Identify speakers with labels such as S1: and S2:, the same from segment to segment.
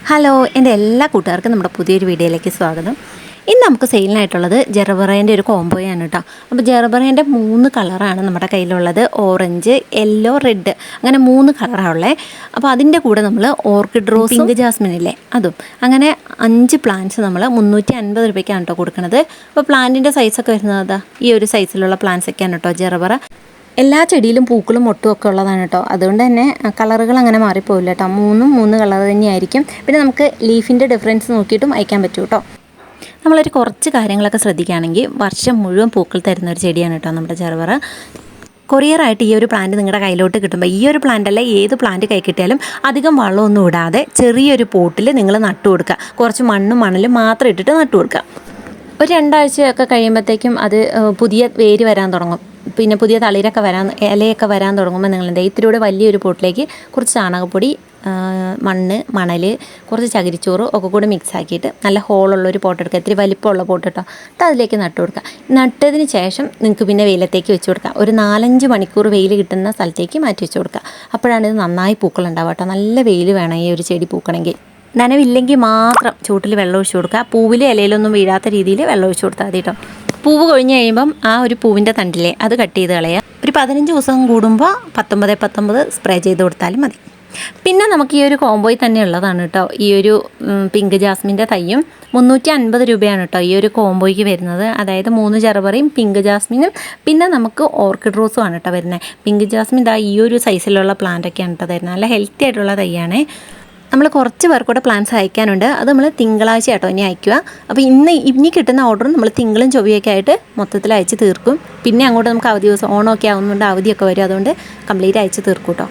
S1: Hello, എൻ്റെ എല്ലാ കൂട്ടുകാർക്കും നമ്മുടെ പുതിയൊരു വീഡിയോയിലേക്ക് സ്വാഗതം. ഇന്ന് നമുക്ക് സെയിലിനായിട്ടുള്ളത് ജെറബറേൻ്റെ ഒരു കോംബോയാണ് കേട്ടോ. അപ്പോൾ ജെറബറേൻ്റെ 3 കളറാണ് നമ്മുടെ കയ്യിലുള്ളത്. ഓറഞ്ച്, യെല്ലോ, റെഡ്, അങ്ങനെ 3 കളറാണ് ഉള്ളത്. അപ്പോൾ അതിൻ്റെ കൂടെ നമ്മൾ ഓർക്കിഡ് റോസ്, പിങ്ക് ജാസ്മിനില്ലേ അതും, അങ്ങനെ 5 പ്ലാന്റ്സ് നമ്മൾ 350 രൂപയ്ക്കാണ് കേട്ടോ കൊടുക്കുന്നത്. അപ്പോൾ പ്ലാന്റിൻ്റെ സൈസൊക്കെ വരുന്നത് ഈ ഒരു സൈസിലുള്ള പ്ലാന്റ്സൊക്കെയാണ് കേട്ടോ ജെറബറ. എല്ലാ ചെടിയിലും പൂക്കളും മൊട്ടും ഒക്കെ ഉള്ളതാണ് കേട്ടോ. അതുകൊണ്ട് തന്നെ കളറുകൾ അങ്ങനെ മാറിപ്പോവില്ല കേട്ടോ. 3 കളർ തന്നെയായിരിക്കും. പിന്നെ നമുക്ക് ലീഫിൻ്റെ ഡിഫറൻസ് നോക്കിയിട്ടും അയക്കാൻ പറ്റും കേട്ടോ. നമ്മളൊരു കുറച്ച് കാര്യങ്ങളൊക്കെ ശ്രദ്ധിക്കുകയാണെങ്കിൽ വർഷം മുഴുവൻ പൂക്കൾ തരുന്ന ഒരു ചെടിയാണ് കേട്ടോ നമ്മുടെ ജെറബറ. കൊറിയറായിട്ട് ഈ ഒരു പ്ലാന്റ് നിങ്ങളുടെ കയ്യിലോട്ട് കിട്ടുമ്പോൾ ഈ ഒരു പ്ലാന്റ് അല്ല, ഏത് പ്ലാന്റ് കൈ കിട്ടിയാലും അധികം വെള്ളമൊന്നും ഇടാതെ ചെറിയൊരു പോട്ടിൽ നിങ്ങൾ നട്ടു കൊടുക്കുക. കുറച്ച് മണ്ണും മണലും മാത്രം ഇട്ടിട്ട് നട്ടു കൊടുക്കുക. ഒരു 2 ആഴ്ചയൊക്കെ കഴിയുമ്പോഴത്തേക്കും അത് പുതിയ വേര് വരാൻ തുടങ്ങും. പിന്നെ പുതിയ തളിരൊക്കെ ഇലയൊക്കെ വരാൻ തുടങ്ങുമ്പോൾ നിങ്ങളെന്താ ഇത്തിരിയുടെ വലിയൊരു പോട്ടിലേക്ക് കുറച്ച് ചാണകപ്പൊടി, മണ്ണ്, മണൽ, കുറച്ച് ചകിരിച്ചോറ് ഒക്കെ കൂടി മിക്സ് ആക്കിയിട്ട് നല്ല ഹോളുള്ളൊരു പോട്ട് എടുക്കുക. ഇത്തിരി വലിപ്പമുള്ള പോട്ട് കേട്ടോ. എന്നിട്ട് അതിലേക്ക് നട്ടു കൊടുക്കുക. നട്ടതിന് ശേഷം നിങ്ങൾക്ക് പിന്നെ വെയിലത്തേക്ക് വെച്ച് കൊടുക്കുക. ഒരു 4-5 മണിക്കൂർ വെയിൽ കിട്ടുന്ന സ്ഥലത്തേക്ക് മാറ്റി വെച്ച് കൊടുക്കുക. അപ്പോഴാണ് ഇത് നന്നായി പൂക്കളുണ്ടാവുക കേട്ടോ. നല്ല വെയിൽ വേണം ഈ ഒരു ചെടി പൂക്കണമെങ്കിൽ. നനവില്ലെങ്കിൽ മാത്രം ചൂട്ടിൽ വെള്ളം ഒഴിച്ച് കൊടുക്കുക. പൂവിൽ ഇലയിലൊന്നും വീഴാത്ത രീതിയിൽ വെള്ളം ഒഴിച്ച് കൊടുത്താൽ മതി കേട്ടോ. പൂവ് കൊഴിഞ്ഞ് കഴിയുമ്പം ആ ഒരു പൂവിൻ്റെ തണ്ടിലെ അത് കട്ട് ചെയ്ത് കളയുക. ഒരു 15 ദിവസം കൂടുമ്പോൾ 19 സ്പ്രേ ചെയ്ത് കൊടുത്താലും മതി. പിന്നെ നമുക്ക് ഈ ഒരു കോംബോയിൽ തന്നെ ഉള്ളതാണ് കേട്ടോ ഈ ഒരു പിങ്ക് ജാസ്മിൻ്റെ തൈയും. 350 രൂപയാണ് കേട്ടോ ഈ ഒരു കോംബോയ്ക്ക് വരുന്നത്. അതായത് 3 ജെറബറയും പിങ്ക് ജാസ്മിനും പിന്നെ നമുക്ക് ഓർക്കിഡ് റോസും ആണ് കേട്ടോ വരുന്നത്. പിങ്ക് ജാസ്മിൻ ഇതാ ഈ ഒരു സൈസിലുള്ള പ്ലാന്റൊക്കെയാണ് കേട്ടോ തരുന്നത്. നല്ല ഹെൽത്തി ആയിട്ടുള്ള തൈയാണേ. നമ്മൾ കുറച്ച് പേർക്കൂടെ പ്ലാൻസ് അയക്കാനുണ്ട്. അത് നമ്മൾ തിങ്കളാഴ്ച കേട്ടോ ഇനി അയക്കുക. അപ്പോൾ ഇനി കിട്ടുന്ന ഓർഡറും നമ്മൾ തിങ്കളും ചൊവ്വയൊക്കെ ആയിട്ട് മൊത്തത്തിൽ അയച്ച് തീർക്കും. പിന്നെ അങ്ങോട്ട് നമുക്ക് അവധി ദിവസം ഓണമൊക്കെ ആവുന്നുണ്ട്, അവധിയൊക്കെ വരും. അതുകൊണ്ട് കംപ്ലീറ്റ് അയച്ച് തീർക്കും കേട്ടോ.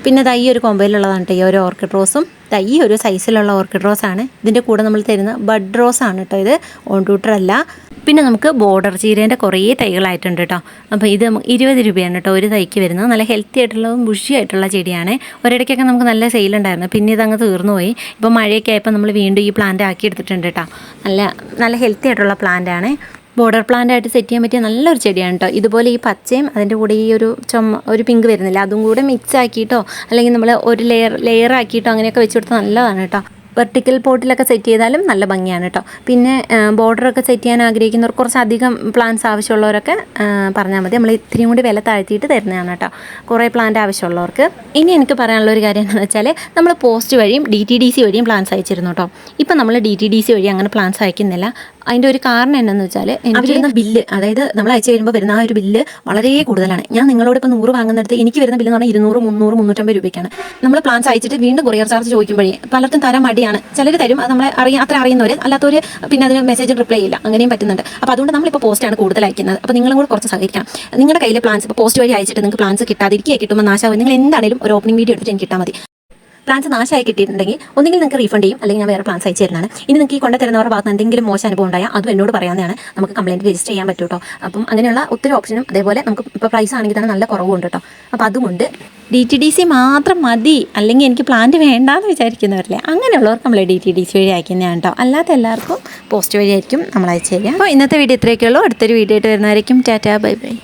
S1: പിന്നെ ഈ ഒരു കോമ്പയിലുള്ളതാണ് കേട്ടോ ഈ ഒരു ഓർക്കിഡ് റോസും. ഈ ഒരു സൈസിലുള്ള ഓർക്കിഡ് റോസാണ്. ഇതിൻ്റെ കൂടെ നമ്മൾ തരുന്ന ബഡ് റോസാണ് കേട്ടോ. ഇത് ഓൺ ട്യൂട്ടർ അല്ല. പിന്നെ നമുക്ക് ബോർഡർ ചീരേൻ്റെ കുറേ തൈകളായിട്ടുണ്ട് കേട്ടോ. അപ്പോൾ ഇത് 20 രൂപയാണ് കേട്ടോ ഒരു തൈക്ക് വരുന്നത്. നല്ല ഹെൽത്തി ആയിട്ടുള്ളതും ബുഷി ആയിട്ടുള്ള ചെടിയാണ്. ഒരിടയ്ക്കൊക്കെ നമുക്ക് നല്ല സെയിലുണ്ടായിരുന്നു. പിന്നെ ഇതങ്ങ് തീർന്നു പോയി. ഇപ്പോൾ മഴയൊക്കെ ആയപ്പോൾ നമ്മൾ വീണ്ടും ഈ പ്ലാന്റ് ആക്കി എടുത്തിട്ടുണ്ട് കേട്ടോ. നല്ല ഹെൽത്തി ആയിട്ടുള്ള പ്ലാന്റാണ്. ബോർഡർ പ്ലാന്റ് ആയിട്ട് സെറ്റ് ചെയ്യാൻ പറ്റിയ നല്ലൊരു ചെടിയാണ് കേട്ടോ. ഇതുപോലെ ഈ പച്ചയും അതിൻ്റെ കൂടെ ഈ ഒരു പിങ്ക് വരുന്നില്ല അതും കൂടെ മിക്സ് ആക്കിയിട്ടോ അല്ലെങ്കിൽ നമ്മൾ ഒരു ലെയർ ആക്കിയിട്ടോ അങ്ങനെയൊക്കെ വെച്ച് കൊടുത്താൽ നല്ലതാണ് കേട്ടോ. വെർട്ടിക്കൽ പോട്ടിലൊക്കെ സെറ്റ് ചെയ്താലും നല്ല ഭംഗിയാണ് കേട്ടോ. പിന്നെ ബോർഡറൊക്കെ സെറ്റ് ചെയ്യാൻ ആഗ്രഹിക്കുന്നവർ കുറച്ചധികം പ്ലാന്റ്സ് ആവശ്യമുള്ളവരൊക്കെ പറഞ്ഞാൽ മതി. നമ്മൾ ഇത്തിരിയും കൂടി വില താഴ്ത്തിയിട്ട് തരുന്നതാണ് കേട്ടോ കുറേ പ്ലാന്റ് ആവശ്യമുള്ളവർക്ക്. ഇനി എനിക്ക് പറയാനുള്ള ഒരു കാര്യം എന്താണെന്ന് വെച്ചാൽ നമ്മൾ പോസ്റ്റ് വഴിയും DTDC വഴിയും പ്ലാന്റ്സ് അയച്ചിരുന്നു കേട്ടോ. ഇപ്പം നമ്മൾ DTDC വഴി അങ്ങനെ പ്ലാന്റ്സ് അയക്കുന്നില്ല. അതിൻ്റെ ഒരു കാരണം എന്താണെന്ന് വെച്ചാൽ വരുന്ന ബില്ല്, അതായത് നമ്മൾ അയച്ചു കഴിയുമ്പോൾ വരുന്ന ആ ഒരു ബില്ല് വളരെ കൂടുതലാണ്. ഞാൻ നിങ്ങളോട് ഇപ്പോൾ 100 വാങ്ങുന്നിടത്ത് എനിക്ക് വരുന്ന ബില്ല് എന്ന് പറഞ്ഞാൽ 200, 300, 350 രൂപയ്ക്കാണ്. നമ്മൾ പ്ലാൻസ് അയച്ചിട്ട് വീണ്ടും കൊറിയർ ചാർജ് ചോദിക്കുമ്പോഴേ പലർക്കും തരാൻ മടിയാണ്. ചിലർ തരും, അത് നമ്മളെ അത്ര അറിയുന്നവർ, അല്ലാത്തവർ പിന്നെ അതിന് മെസ്സേജ് റിപ്ലൈ ചെയ്യില്ല. അങ്ങനെയും പറ്റുന്നുണ്ട്. അപ്പോൾ അതുകൊണ്ട് നമ്മളിപ്പോൾ പോസ്റ്റാണ് കൂടുതൽ അയക്കുന്നത്. അപ്പോൾ നിങ്ങളും കൂടെ കുറച്ച് സഹകരിക്കണം. നിങ്ങളുടെ കയ്യിലെ പ്ലാൻസ് ഇപ്പോൾ പോസ്റ്റ് വഴി അയച്ചിട്ട് നിങ്ങൾക്ക് പ്ലാൻസ് കിട്ടുമ്പോൾ നാശാവും. നിങ്ങൾ എന്താണെങ്കിലും ഒരു ഓപ്പണിംഗ് വീഡിയോ എടുത്തിട്ട് എനിക്ക് കിട്ടാൽ മതി. പ്ലാൻസ് നാശമായി കിട്ടിയിട്ടുണ്ടെങ്കിൽ ഒന്നുകിൽ നിങ്ങൾക്ക് റീഫണ്ട് ചെയ്യും, അല്ലെങ്കിൽ ഞാൻ വേറെ പ്ലാൻസ് അയച്ചു തരുന്നതാണ്. ഇനി നിങ്ങൾക്ക് ഈ കൊണ്ടുതരുന്നവരുടെ ഭാഗത്ത് എന്തെങ്കിലും മോശം അനുഭവം ഉണ്ടായാൽ അതും എന്നോട് പറയാവുന്നതാണ്. നമുക്ക് കംപ്ലയിൻറ്റ് രജിസ്റ്റർ ചെയ്യാൻ പറ്റും കേട്ടോ. അപ്പം അങ്ങനെയുള്ള ഒത്തിരി ഓപ്ഷനും അതേപോലെ നമുക്ക് ഇപ്പോൾ പ്രൈസ് ആണെങ്കിൽ തന്നെ നല്ല കുറവുണ്ട് കേട്ടോ. അപ്പോൾ അതുകൊണ്ട് DTDC മാത്രം മതി, അല്ലെങ്കിൽ എനിക്ക് പ്ലാന്റ് വേണ്ടാന്ന് വിചാരിക്കുന്നവരില്ലേ, അങ്ങനെയുള്ളവർക്ക് നമ്മൾ DTDC വഴി അയക്കുന്നതാണ് കേട്ടോ. അല്ലാത്ത എല്ലാവർക്കും പോസ്റ്റ് വഴി ആയിരിക്കും നമ്മൾ അയച്ചു തരിക. അപ്പോൾ ഇന്നത്തെ വീഡിയോ ഇത്രയൊക്കെയുള്ളൂ. അടുത്തൊരു വീഡിയോ ആയിട്ട് വരുന്നതായിരിക്കും. Tata, bye bye.